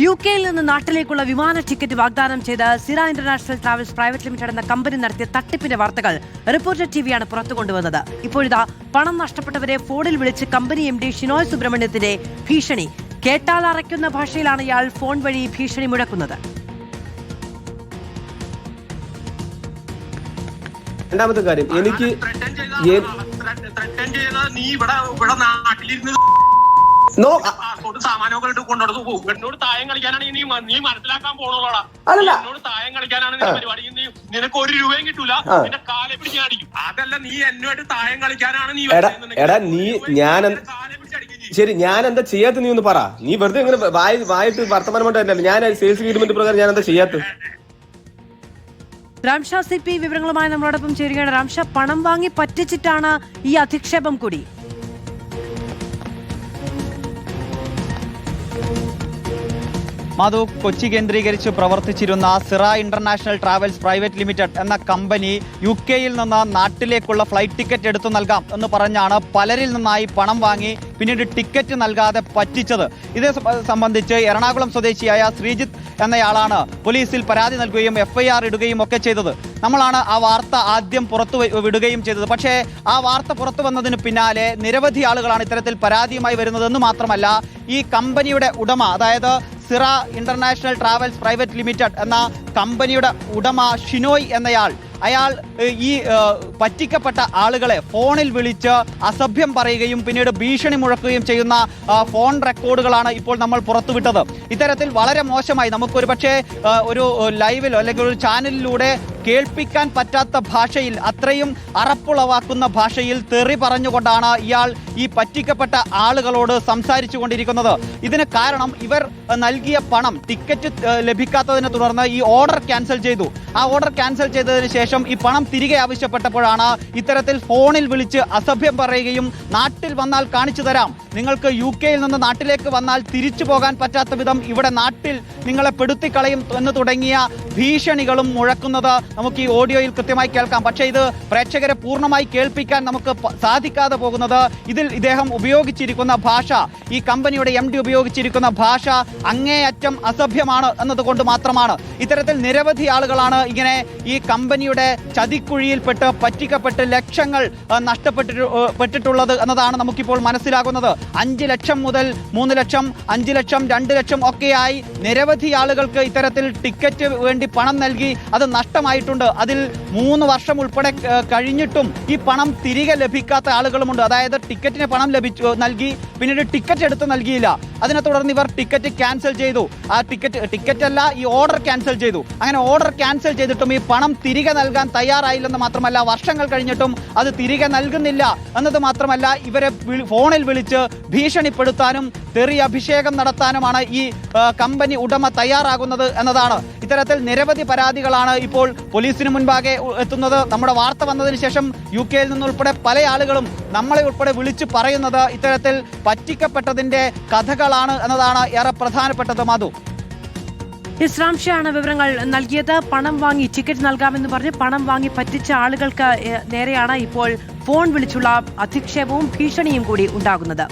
യുകെയിൽ നിന്ന് നാട്ടിലേക്കുള്ള വിമാന ടിക്കറ്റ് വാഗ്ദാനം ചെയ്ത് സിറ ഇന്റർനാഷണൽ ട്രാവൽസ് പ്രൈവറ്റ് ലിമിറ്റഡ് എന്ന കമ്പനി നടത്തിയ തട്ടിപ്പിന്റെ വാർത്തകൾ റിപ്പോർട്ടർ ടിവിയാണ് പുറത്തു കൊണ്ടുവന്നത്. ഇപ്പോഴിതാ പണം നഷ്ടപ്പെട്ടവരെ ഫോണിൽ വിളിച്ച് കമ്പനി MD ഷിനോയ് സുബ്രഹ്മണ്യത്തിന്റെ ഭീഷണി. കേട്ടാൽ അറയ്ക്കുന്ന ഭാഷയിലാണ് ഇയാൾ ഫോൺ വഴി ഭീഷണി മുഴക്കുന്നത്. രണ്ടാമത്തെ കാര്യം, എനിക്ക് സാമാനോട്ട് കൊണ്ടുപോകും. എന്നോട് തായം കളിക്കാനാണെങ്കിൽ നീ മനസ്സിലാക്കാൻ പോണോളാ. എന്നോട് തായം കളിക്കാനാണ് നീ പരിപാടി. നിനക്ക് ഒരു രൂപയും കിട്ടൂല. നിന്റെ കാലെ പിടിച്ച് അടിക്കും. അതല്ല, നീ എന്നോട് തായം കളിക്കാനാണ് നീ. ശരി, ഞാൻ എന്താ ചെയ്യാത്ത നീ ഒന്ന് പറ. നീ വെറുതെ ഇങ്ങനെ വായിട്ട് വർത്തമാനം കൊണ്ട് തന്നെ ഞാൻ സെയിൽസ് അഗ്രീമെന്റ് പ്രകാരം ഞാൻ എന്താ ചെയ്യാത്ത? രാംഷാ CP വിവരങ്ങളുമായി നമ്മളോടൊപ്പം ചേരുകയാണ്. രാംഷാ, പണം വാങ്ങി പറ്റിച്ചിട്ടാണ് ഈ അധിക്ഷേപം കൂടി. മാധു, കൊച്ചി കേന്ദ്രീകരിച്ച് പ്രവർത്തിച്ചിരുന്ന സിറ ഇന്റർനാഷണൽ ട്രാവൽസ് പ്രൈവറ്റ് ലിമിറ്റഡ് എന്ന കമ്പനി യുകെയിൽ നിന്ന് നാട്ടിലേക്കുള്ള ഫ്ലൈറ്റ് ടിക്കറ്റ് എടുത്തു നൽകാം എന്ന് പറഞ്ഞാണ് പലരിൽ നിന്നായി പണം വാങ്ങി പിന്നീട് ടിക്കറ്റ് നൽകാതെ പറ്റിച്ചത്. ഇതേ സംബന്ധിച്ച് എറണാകുളം സ്വദേശിയായ ശ്രീജിത്ത് എന്നയാളാണ് പോലീസിൽ പരാതി നൽകുകയും FIR ഇടുകയും ഒക്കെ ചെയ്തത്. നമ്മളാണ് ആ വാർത്ത ആദ്യം പുറത്തു വിടുകയും ചെയ്തത്. പക്ഷേ ആ വാർത്ത പുറത്തു വന്നതിന് പിന്നാലെ നിരവധി ആളുകളാണ് ഇത്തരത്തിൽ പരാതിയുമായി വരുന്നതെന്ന് മാത്രമല്ല, ഈ കമ്പനിയുടെ ഉടമ, അതായത് സിറ ഇന്റർനാഷണൽ ട്രാവൽസ് പ്രൈവറ്റ് ലിമിറ്റഡ് എന്ന കമ്പനിയുടെ ഉടമ ഷിനോയ് എന്നയാൾ, അയാൾ ഈ പറ്റിക്കപ്പെട്ട ആളുകളെ ഫോണിൽ വിളിച്ച് അസഭ്യം പറയുകയും പിന്നീട് ഭീഷണി മുഴക്കുകയും ചെയ്യുന്ന ഫോൺ റെക്കോർഡുകളാണ് ഇപ്പോൾ നമ്മൾ പുറത്തുവിട്ടത്. ഇത്തരത്തിൽ വളരെ മോശമായി നമുക്കൊരു പക്ഷേ ഒരു ലൈവിലോ അല്ലെങ്കിൽ ഒരു ചാനലിലൂടെ കേൾപ്പിക്കാൻ പറ്റാത്ത ഭാഷയിൽ, അത്രയും അറപ്പുളവാക്കുന്ന ഭാഷയിൽ തെറി പറഞ്ഞുകൊണ്ടാണ് ഇയാൾ ഈ പറ്റിക്കപ്പെട്ട ആളുകളോട് സംസാരിച്ചു കൊണ്ടിരിക്കുന്നത്. ഇതിന് കാരണം ഇവർ നൽകിയ പണം ടിക്കറ്റ് ലഭിക്കാത്തതിനെ തുടർന്ന് ഈ ഓർഡർ ക്യാൻസൽ ചെയ്തു. ആ ഓർഡർ ക്യാൻസൽ ചെയ്തതിന് ശേഷം ഈ പണം തിരികെ ആവശ്യപ്പെട്ടപ്പോഴാണ് ഇത്തരത്തിൽ ഫോണിൽ വിളിച്ച് അസഭ്യം പറയുകയും നാട്ടിൽ വന്നാൽ കാണിച്ചു തരാം, നിങ്ങൾക്ക് യുകെയിൽ നിന്ന് നാട്ടിലേക്ക് വന്നാൽ തിരിച്ചു പോകാൻ പറ്റാത്ത വിധം ഇവിടെ നാട്ടിൽ നിങ്ങളെ പെടുത്തിക്കളയും എന്ന് തുടങ്ങിയ ഭീഷണികളും മുഴക്കുന്നത് നമുക്ക് ഈ ഓഡിയോയിൽ കൃത്യമായി കേൾക്കാം. പക്ഷേ ഇത് പ്രേക്ഷകരെ പൂർണ്ണമായി കേൾപ്പിക്കാൻ നമുക്ക് സാധിക്കാതെ പോകുന്നത് ഇദ്ദേഹം ഉപയോഗിച്ചിരിക്കുന്ന ഭാഷ, ഈ കമ്പനിയുടെ MD ഉപയോഗിച്ചിരിക്കുന്ന ഭാഷ അങ്ങേയറ്റം അസഭ്യമാണ് എന്നതുകൊണ്ട് മാത്രമാണ്. ഇത്തരത്തിൽ നിരവധി ആളുകളാണ് ഇങ്ങനെ ഈ കമ്പനിയുടെ ചതിക്കുഴിയിൽപ്പെട്ട് പറ്റിക്കപ്പെട്ട് ലക്ഷങ്ങൾ നഷ്ടപ്പെട്ടിട്ടുള്ളത് എന്നതാണ് നമുക്കിപ്പോൾ മനസ്സിലാകുന്നത്. 5 ലക്ഷം മുതൽ 3 ലക്ഷം, 5 ലക്ഷം, 2 ലക്ഷം ഒക്കെയായി നിരവധി ആളുകൾക്ക് ഇത്തരത്തിൽ ടിക്കറ്റ് വേണ്ടി പണം നൽകി അത് നഷ്ടമായിട്ടുണ്ട്. അതിൽ 3 വർഷം ഉൾപ്പെടെ കഴിഞ്ഞിട്ടും ഈ പണം തിരികെ ലഭിക്കാത്ത ആളുകളുമുണ്ട്. അതായത് ടിക്കറ്റിന് പണം നൽകി പിന്നീട് ടിക്കറ്റ് എടുത്ത് നൽകിയില്ല. അതിനെ തുടർന്ന് ഇവർ ടിക്കറ്റ് ക്യാൻസൽ ചെയ്തു. ആ ടിക്കറ്റ് അല്ല, ഈ ഓർഡർ ക്യാൻസൽ ചെയ്തു. അങ്ങനെ ഓർഡർ ക്യാൻസൽ ചെയ്തിട്ടും ഈ പണം തിരികെ നൽകാൻ തയ്യാറായില്ലെന്ന് മാത്രമല്ല, വർഷങ്ങൾ കഴിഞ്ഞിട്ടും അത് തിരികെ നൽകുന്നില്ല എന്നത് മാത്രമല്ല, ഇവരെ ഫോണിൽ വിളിച്ച് ഭീഷണിപ്പെടുത്താനും തെറി അഭിഷേകം നടത്താനുമാണ് ഈ കമ്പനി ഉടമ തയ്യാറാകുന്നത് എന്നതാണ്. ഇത്തരത്തിൽ നിരവധി പരാതികളാണ് ഇപ്പോൾ പോലീസിന് മുൻപാകെ എത്തുന്നത്. നമ്മുടെ വാർത്ത വന്നതിന് ശേഷം യുകെയിൽ നിന്നുൾപ്പെടെ പല ആളുകളും നമ്മളെ ഉൾപ്പെടെ വിളിച്ചു പറയുന്നത് ഇത്തരത്തിൽ പറ്റിക്കപ്പെട്ടതിന്റെ കഥകളാണ് എന്നതാണ് ഏറെ പ്രധാനപ്പെട്ടത്. മാധു, ഇസ്രാംഷയാണ് വിവരങ്ങൾ നൽകിയത്. പണം വാങ്ങി ടിക്കറ്റ് നൽകാമെന്ന് പറഞ്ഞ് പണം വാങ്ങി പറ്റിച്ച ആളുകൾക്ക് നേരെയാണ് ഇപ്പോൾ ഫോൺ വിളിച്ചുള്ള അധിക്ഷേപവും ഭീഷണിയും കൂടി ഉണ്ടാകുന്നത്.